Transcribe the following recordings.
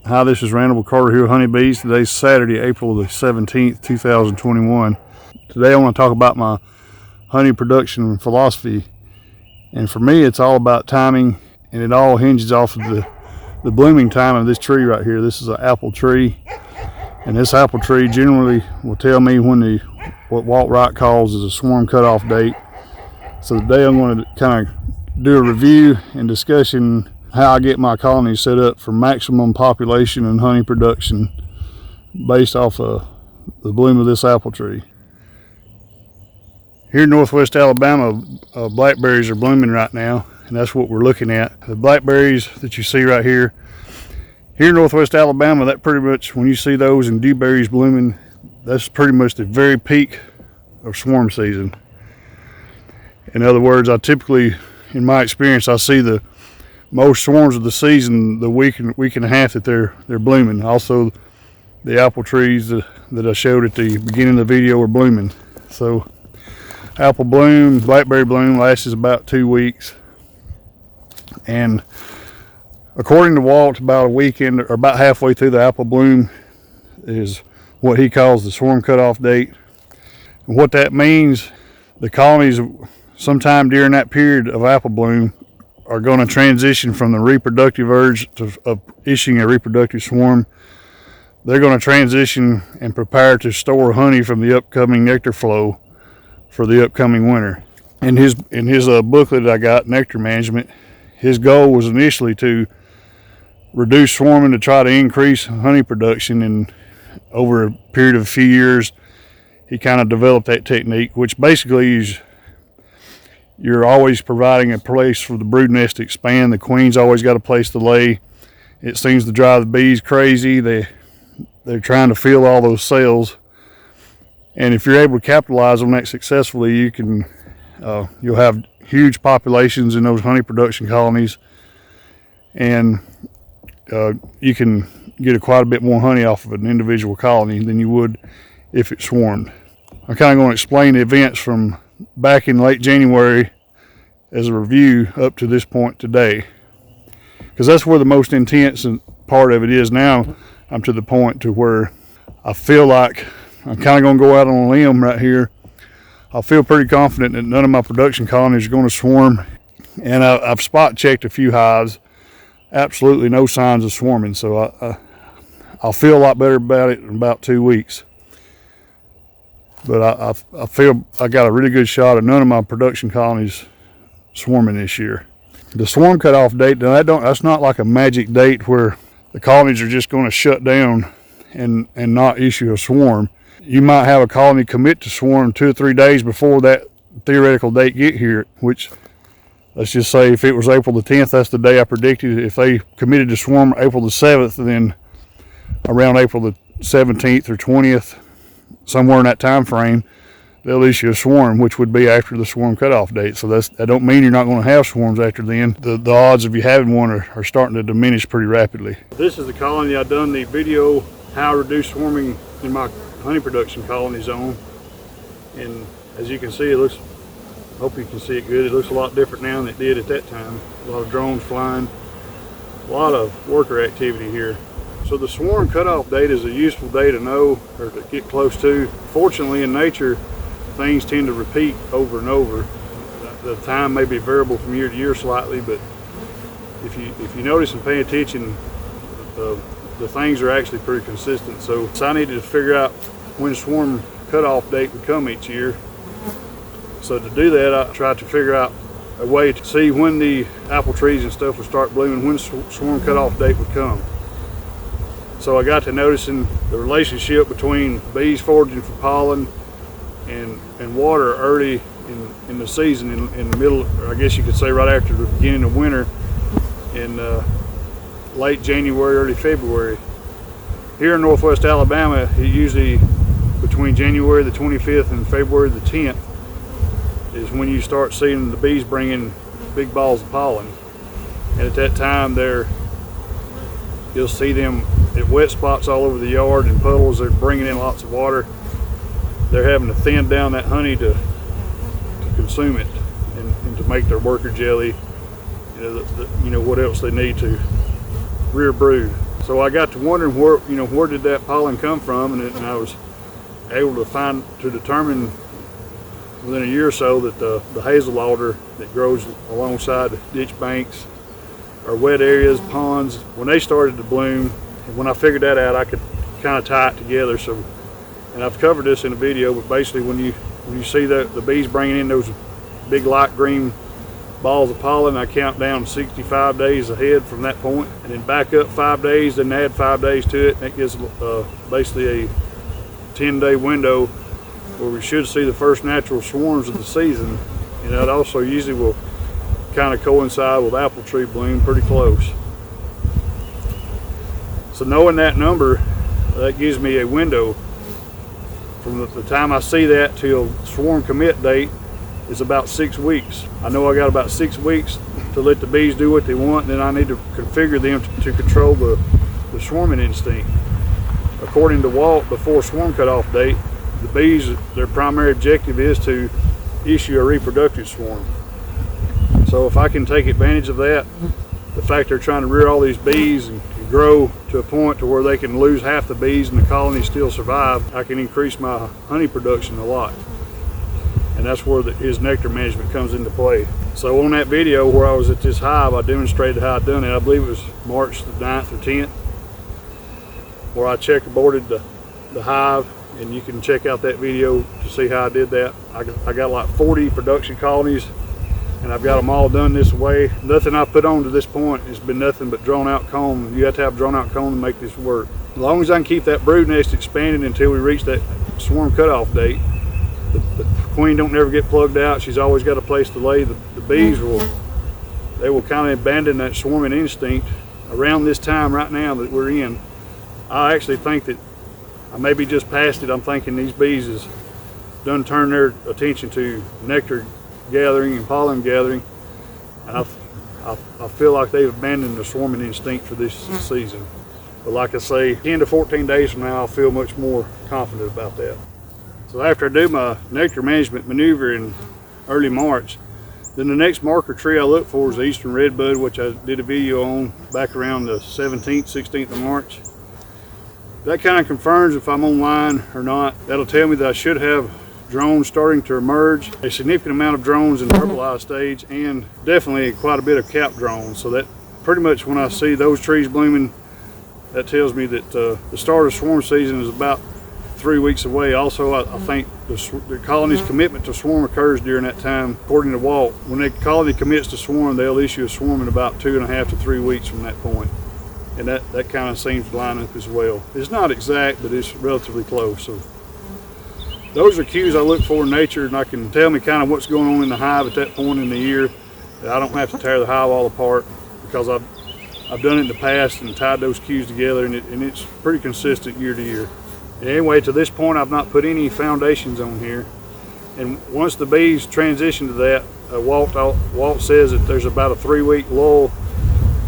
Hi, this is Randall with Carter Hill Honeybees. Today's Saturday, April the 17th, 2021. Today I want to talk about my honey production philosophy. And for me, it's all about timing, and it all hinges off of the blooming time of this tree right here. This is an apple tree, and this apple tree generally will tell me when what Walt Wright calls is a swarm cutoff date. So today I'm going to kind of do a review and discussion how I get my colonies set up for maximum population and honey production based off of the bloom of this apple tree. Here in northwest Alabama, blackberries are blooming right now, and that's what we're looking at. The blackberries that you see right here in northwest Alabama, that pretty much, when you see those and dewberries blooming, that's pretty much the very peak of swarm season. In other words, I typically, in my experience, I see the most swarms of the season the week and a half that they're blooming. Also, the apple trees that I showed at the beginning of the video are blooming. So apple bloom, blackberry bloom lasts about 2 weeks, and according to Walt, about a weekend or about halfway through the apple bloom is what he calls the swarm cutoff date. And what that means, the colonies sometime during that period of apple bloom are going to transition from the reproductive urge of issuing a reproductive swarm. They're going to transition and prepare to store honey from the upcoming nectar flow for the upcoming winter. In his booklet I got, Nectar Management, his goal was initially to reduce swarming to try to increase honey production, and over a period of a few years he kind of developed that technique, which basically is you're always providing a place for the brood nest to expand. The queen's always got a place to lay. It seems to drive the bees crazy. They're trying to fill all those cells, and if you're able to capitalize on that successfully, you'll have huge populations in those honey production colonies, and you can get quite a bit more honey off of an individual colony than you would if it swarmed. I'm kind of going to explain the events from back in late January as a review up to this point today, because that's where the most intense part of it is. Now I'm to the point to where I feel like I'm kind of going to go out on a limb right here. I feel pretty confident that none of my production colonies are going to swarm, and I've spot checked a few hives. Absolutely no signs of swarming, so I'll feel a lot better about it in about 2 weeks. But I feel I got a really good shot of none of my production colonies swarming this year. The swarm cutoff date, that's not like a magic date where the colonies are just going to shut down and not issue a swarm. You might have a colony commit to swarm 2 or 3 days before that theoretical date get here, which, let's just say if it was April the 10th, that's the day I predicted. If they committed to swarm April the 7th, then around April the 17th or 20th, somewhere in that time frame, they'll issue a swarm, which would be after the swarm cutoff date. So that don't mean you're not going to have swarms after then. The odds of you having one are starting to diminish pretty rapidly. This is the colony I've done the video how to reduce swarming in my honey production colony zone, and as you can see, it looks, hope you can see it good, it looks a lot different now than it did at that time. A lot of drones flying, a lot of worker activity here. So the swarm cutoff date is a useful day to know, or to get close to. Fortunately, in nature, things tend to repeat over and over. The time may be variable from year to year slightly, but if you notice and pay attention, the things are actually pretty consistent. So I needed to figure out when the swarm cutoff date would come each year. So to do that, I tried to figure out a way to see when the apple trees and stuff would start blooming, when the swarm cutoff date would come. So I got to noticing the relationship between bees foraging for pollen and water early in the season, in the middle, or I guess you could say right after the beginning of winter, in late January, early February. Here in northwest Alabama, it usually between January the 25th and February the 10th is when you start seeing the bees bringing big balls of pollen. And at that time, you'll see them at wet spots all over the yard and puddles. They're bringing in lots of water. They're having to thin down that honey to consume it and to make their worker jelly, you know what else they need to rear brood. So I got to wondering where did that pollen come from, and I was able to determine within a year or so that the hazel alder that grows alongside the ditch banks or wet areas, ponds, when they started to bloom, and when I figured that out, I could kind of tie it together. So, and I've covered this in a video, but basically when you see the bees bringing in those big light green balls of pollen, I count down 65 days ahead from that point, and then back up 5 days, then add 5 days to it, and that gives basically a 10-day window where we should see the first natural swarms of the season. And that also usually will kind of coincide with apple tree bloom pretty close. So knowing that number, that gives me a window from the time I see that till swarm commit date is about 6 weeks. I know I got about 6 weeks to let the bees do what they want, and then I need to configure them to control the swarming instinct. According to Walt, before swarm cutoff date, the bees, their primary objective is to issue a reproductive swarm. So if I can take advantage of that, the fact they're trying to rear all these bees and grow to a point to where they can lose half the bees and the colony still survive, I can increase my honey production a lot. And that's where his nectar management comes into play. So on that video where I was at this hive, I demonstrated how I done it. I believe it was March the 9th or 10th, where I checkerboarded the hive, and you can check out that video to see how I did that. I got like 40 production colonies, and I've got them all done this way. Nothing I put on to this point has been nothing but drawn out comb. You have to have drawn out comb to make this work. As long as I can keep that brood nest expanded until we reach that swarm cutoff date, the queen don't never get plugged out. She's always got a place to lay. The bees will kind of abandon that swarming instinct around this time right now that we're in. I actually think that I may be just past it. I'm thinking these bees has done turn their attention to nectar gathering and pollen gathering, and I feel like they've abandoned the swarming instinct for this season. But like I say, 10 to 14 days from now, I'll feel much more confident about that. So after I do my nectar management maneuver in early March, then the next marker tree I look for is the Eastern Redbud, which I did a video on back around the 17th, 16th of March. That kind of confirms if I'm online or not. That'll tell me that I should have drones starting to emerge, a significant amount of drones in herbalized stage, and definitely quite a bit of cap drones. So that pretty much when I see those trees blooming, that tells me that the start of swarm season is about 3 weeks away. Also, I think the colony's commitment to swarm occurs during that time. According to Walt, when the colony commits to swarm, they'll issue a swarm in about 2.5 to 3 weeks from that point. And that kind of seems to line up as well. It's not exact, but it's relatively close. So those are cues I look for in nature, and I can tell me kind of what's going on in the hive at that point in the year. I don't have to tear the hive all apart, because I've done it in the past and tied those cues together, and it's pretty consistent year to year. And anyway, to this point, I've not put any foundations on here. And once the bees transition to that, Walt says that there's about a 3-week lull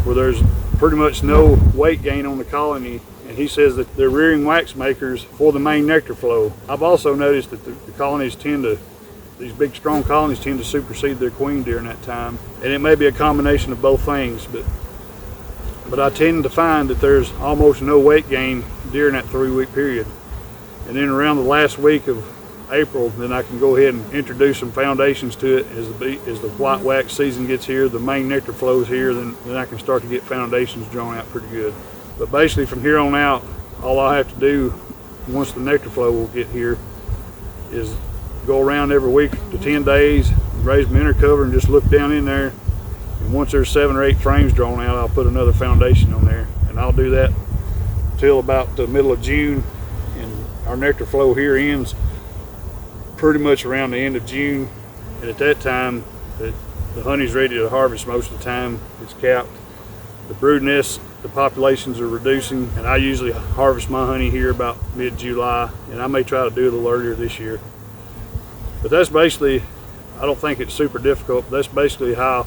where there's pretty much no weight gain on the colony, and he says that they're rearing wax makers for the main nectar flow. I've also noticed that the colonies these big strong colonies tend to supersede their queen during that time, and it may be a combination of both things, but I tend to find that there's almost no weight gain during that 3-week period. And then around the last week of April, then I can go ahead and introduce some foundations to it as the white wax season gets here, the main nectar flows here, then I can start to get foundations drawn out pretty good. But basically from here on out, all I have to do once the nectar flow will get here is go around every week to 10 days, raise my inner cover and just look down in there. And once there's 7 or 8 frames drawn out, I'll put another foundation on there. And I'll do that till about the middle of June, and our nectar flow here ends pretty much around the end of June, and at that time the honey's ready to harvest. Most of the time it's capped. The brood nests, the populations are reducing, and I usually harvest my honey here about mid-July, and I may try to do it a little earlier this year. But that's basically, I don't think it's super difficult, but that's basically how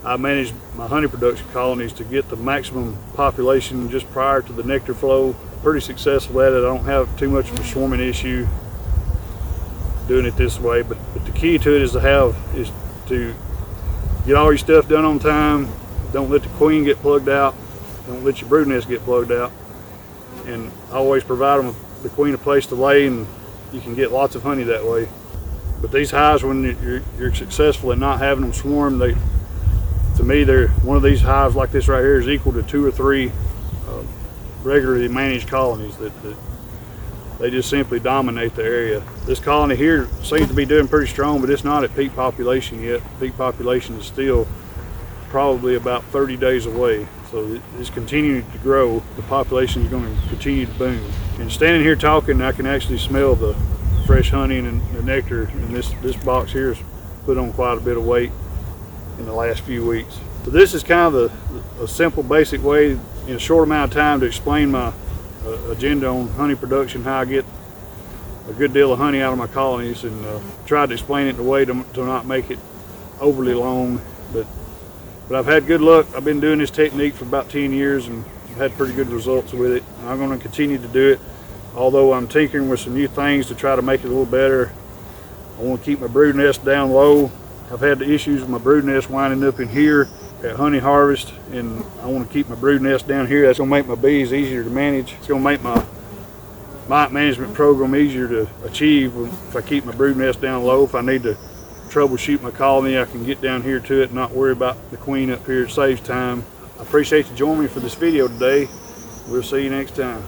I manage my honey production colonies to get the maximum population just prior to the nectar flow. Pretty successful at it. I don't have too much of a swarming issue doing it this way, but the key to it is to get all your stuff done on time. Don't let the queen get plugged out, don't let your brood nest get plugged out, and always provide them the queen a place to lay, and you can get lots of honey that way. But these hives, when you're successful in not having them swarm, to me, one of these hives like this right here is equal to 2 or 3 regularly managed colonies that they just simply dominate the area. This colony here seems to be doing pretty strong, but it's not at peak population yet. Peak population is still probably about 30 days away. So it's continuing to grow. The population is going to continue to boom. And standing here talking, I can actually smell the fresh honey and the nectar. And this box here has put on quite a bit of weight in the last few weeks. So this is kind of a simple, basic way in a short amount of time to explain my agenda on honey production, how I get a good deal of honey out of my colonies, and tried to explain it in a way to not make it overly long. But I've had good luck. I've been doing this technique for about 10 years and I've had pretty good results with it. And I'm going to continue to do it, although I'm tinkering with some new things to try to make it a little better. I want to keep my brood nest down low. I've had the issues with my brood nest winding up in here at honey harvest, and I want to keep my brood nest down here. That's going to make my bees easier to manage. It's going to make my mite management program easier to achieve if I keep my brood nest down low. If I need to troubleshoot my colony, I can get down here to it and not worry about the queen up here. It saves time. I appreciate you joining me for this video today. We'll see you next time.